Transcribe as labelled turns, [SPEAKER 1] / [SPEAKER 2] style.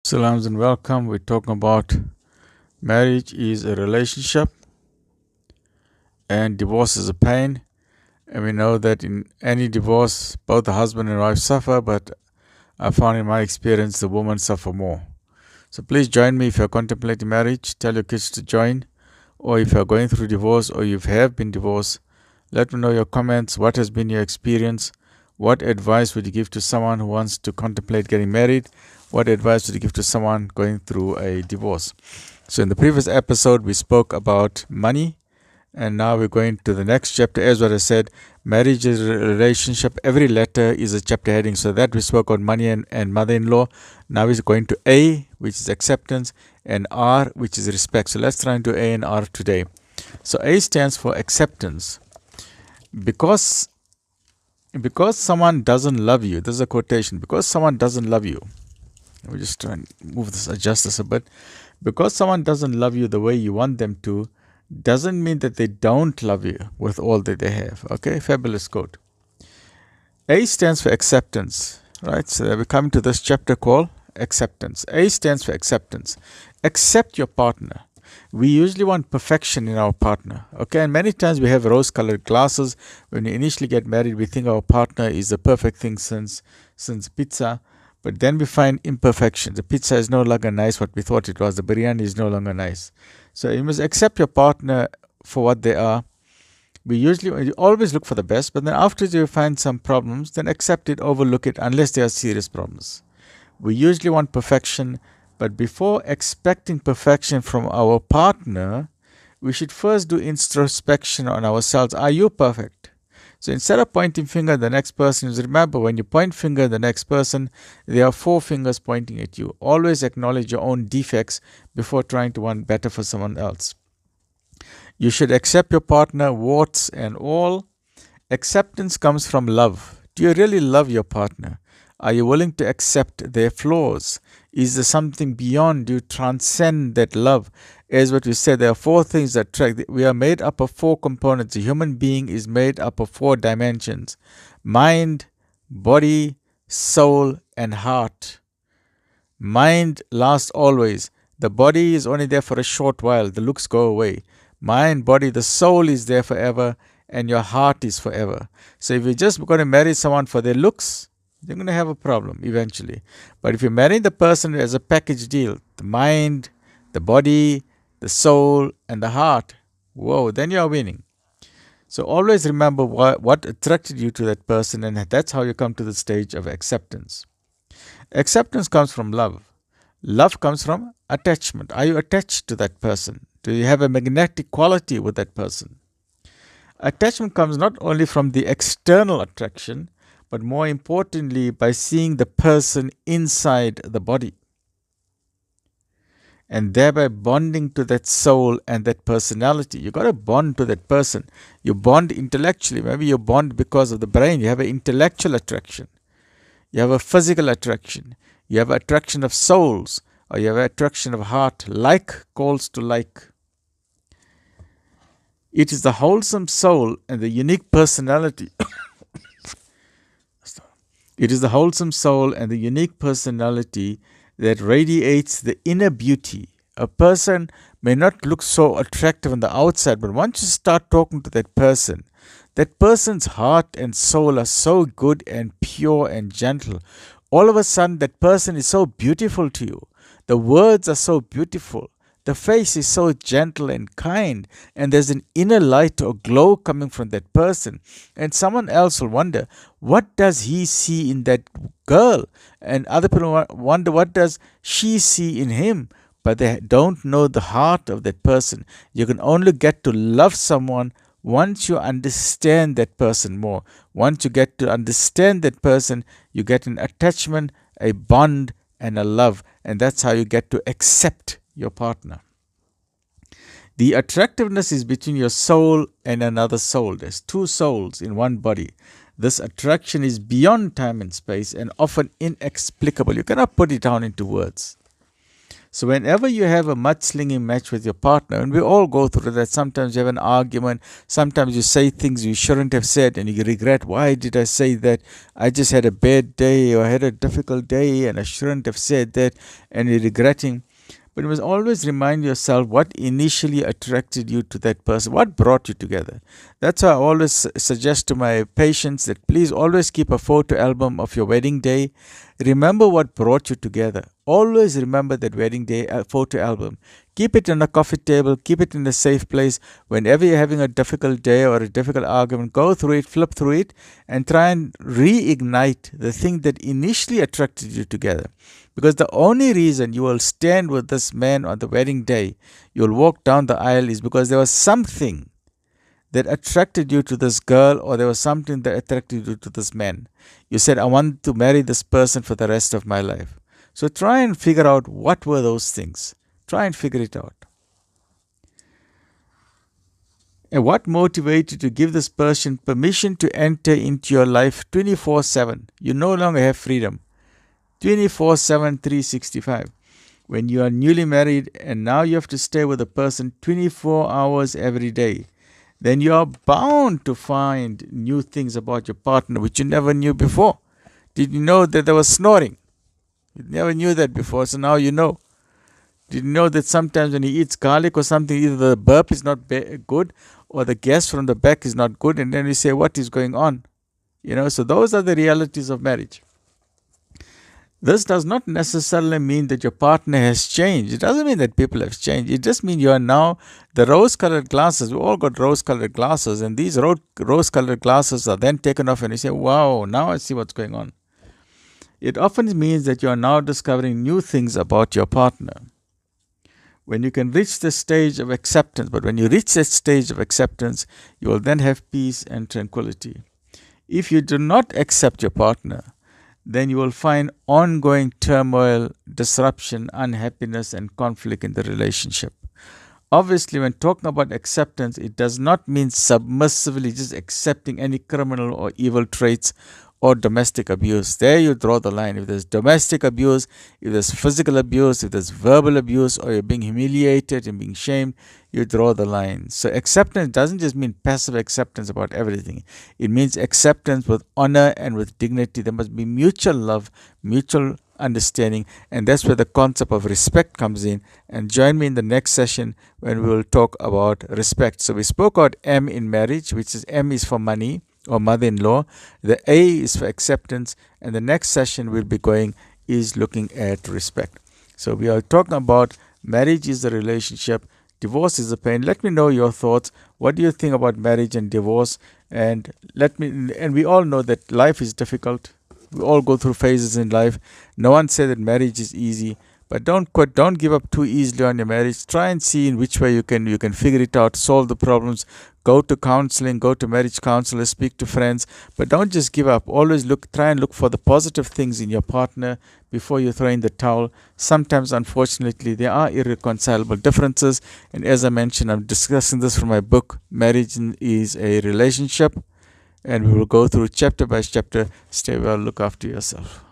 [SPEAKER 1] Salams and welcome. We're talking about marriage is a relationship and divorce is a pain. And we know that in any divorce, both the husband and wife suffer, but I found in my experience the women suffer more. So please join me if you're contemplating marriage. Tell your kids to join. Or if you're going through divorce or you have been divorced, let me know your comments. What has been your experience? What advice would you give to someone who wants to contemplate getting married? What advice would you give to someone going through a divorce? So in the previous episode, we spoke about money. And now we're going to the next chapter. As what I said, marriage is a relationship. Every letter is a chapter heading. So that we spoke on money and mother-in-law. Now we're going to A, which is acceptance, and R, which is respect. So let's try and do A and R today. So A stands for acceptance. Because someone doesn't love you, this is a quotation, because someone doesn't love you, let me just try and adjust this a bit. Because someone doesn't love you the way you want them to, doesn't mean that they don't love you with all that they have. Okay, fabulous quote. A stands for acceptance, right? So we come to this chapter called acceptance. A stands for acceptance. Accept your partner. We usually want perfection in our partner. Okay, and many times we have rose-colored glasses. When we initially get married, we think our partner is the perfect thing since pizza. But then we find imperfection. The pizza is no longer nice what we thought it was. The biryani is no longer nice. So you must accept your partner for what they are. We always look for the best, but then after you find some problems, then accept it, overlook it, unless they are serious problems. We usually want perfection, but before expecting perfection from our partner, we should first do introspection on ourselves. Are you perfect? So instead of pointing finger at the next person, remember when you point finger at the next person, there are 4 fingers pointing at you. Always acknowledge your own defects before trying to want better for someone else. You should accept your partner, warts and all. Acceptance comes from love. Do you really love your partner? Are you willing to accept their flaws? Is there something beyond? Do you transcend that love? As what we said, there are 4 things that track. We are made up of 4 components. A human being is made up of 4 dimensions: mind, body, soul, and heart. Mind lasts always. The body is only there for a short while. The looks go away. Mind, body, the soul is there forever, and your heart is forever. So if you're just going to marry someone for their looks, you're going to have a problem eventually. But if you're marrying the person as a package deal, the mind, the body, the soul, and the heart, whoa, then you're winning. So always remember what attracted you to that person, and that's how you come to the stage of acceptance. Acceptance comes from love. Love comes from attachment. Are you attached to that person? Do you have a magnetic quality with that person? Attachment comes not only from the external attraction, but more importantly by seeing the person inside the body, and thereby bonding to that soul and that personality. You got to bond to that person. You bond intellectually. Maybe you bond because of the brain. You have an intellectual attraction. You have a physical attraction. You have an attraction of souls, or you have an attraction of heart. Like calls to like. It is the wholesome soul and the unique personality. It is the wholesome soul and the unique personality that radiates the inner beauty. A person may not look so attractive on the outside, but once you start talking to that person's heart and soul are so good and pure and gentle. All of a sudden, that person is so beautiful to you. The words are so beautiful. The face is so gentle and kind, and there's an inner light or glow coming from that person. And someone else will wonder, what does he see in that girl? And other people wonder, what does she see in him? But they don't know the heart of that person. You can only get to love someone once you understand that person more. Once you get to understand that person, you get an attachment, a bond, and a love. And that's how you get to accept your partner. The attractiveness is between your soul and another soul. There's 2 souls in one body. This attraction is beyond time and space and often inexplicable. You cannot put it down into words. So whenever you have a mudslinging match with your partner, and we all go through that, sometimes you have an argument, sometimes you say things you shouldn't have said and you regret, why did I say that? I just had a bad day, or I had a difficult day and I shouldn't have said that, and you're regretting. But you must always remind yourself what initially attracted you to that person, what brought you together. That's why I always suggest to my patients that please always keep a photo album of your wedding day. Remember what brought you together. Always remember that wedding day photo album. Keep it on a coffee table, keep it in a safe place. Whenever you're having a difficult day or a difficult argument, go through it, flip through it, and try and reignite the thing that initially attracted you together. Because the only reason you will stand with this man on the wedding day, you'll walk down the aisle, is because there was something that attracted you to this girl, or there was something that attracted you to this man. You said, I want to marry this person for the rest of my life. So try and figure out what were those things. Try and figure it out. And what motivated you to give this person permission to enter into your life 24/7? You no longer have freedom. 24/7, 365. When you are newly married and now you have to stay with a person 24 hours every day, then you are bound to find new things about your partner which you never knew before. Did you know that there was snoring? You never knew that before, so now you know. Did you know that sometimes when he eats garlic or something, either the burp is not good or the gas from the back is not good, and then you say, what is going on? So those are the realities of marriage. This does not necessarily mean that your partner has changed. It doesn't mean that people have changed. It just means you are now the rose-colored glasses. We all got rose-colored glasses, and these rose-colored glasses are then taken off and you say, wow, now I see what's going on. It often means that you are now discovering new things about your partner. When you can reach the stage of acceptance, but when you reach that stage of acceptance, you will then have peace and tranquility. If you do not accept your partner, then you will find ongoing turmoil, disruption, unhappiness, and conflict in the relationship. Obviously, when talking about acceptance, it does not mean submissively just accepting any criminal or evil traits or domestic abuse. There you draw the line. If there's domestic abuse, if there's physical abuse, if there's verbal abuse, or you're being humiliated and being shamed, you draw the line. So acceptance doesn't just mean passive acceptance about everything. It means acceptance with honor and with dignity. There must be mutual love, mutual understanding, and that's where the concept of respect comes in. And join me in the next session when we will talk about respect. So we spoke about M in marriage, which is M is for money or mother-in-law. The A is for acceptance, and the next session we'll be going is looking at respect. So we are talking about marriage is a relationship, divorce is a pain. Let me know your thoughts. What do you think about marriage and divorce? And we all know that life is difficult. We all go through phases in life. No one said that marriage is easy. But don't give up too easily on your marriage. Try and see in which way you can figure it out, solve the problems. Go to counseling, go to marriage counselors, speak to friends. But don't just give up. Always try and look for the positive things in your partner before you throw in the towel. Sometimes, unfortunately, there are irreconcilable differences. And as I mentioned, I'm discussing this from my book, Marriage is a Relationship. And we will go through chapter by chapter. Stay well, look after yourself.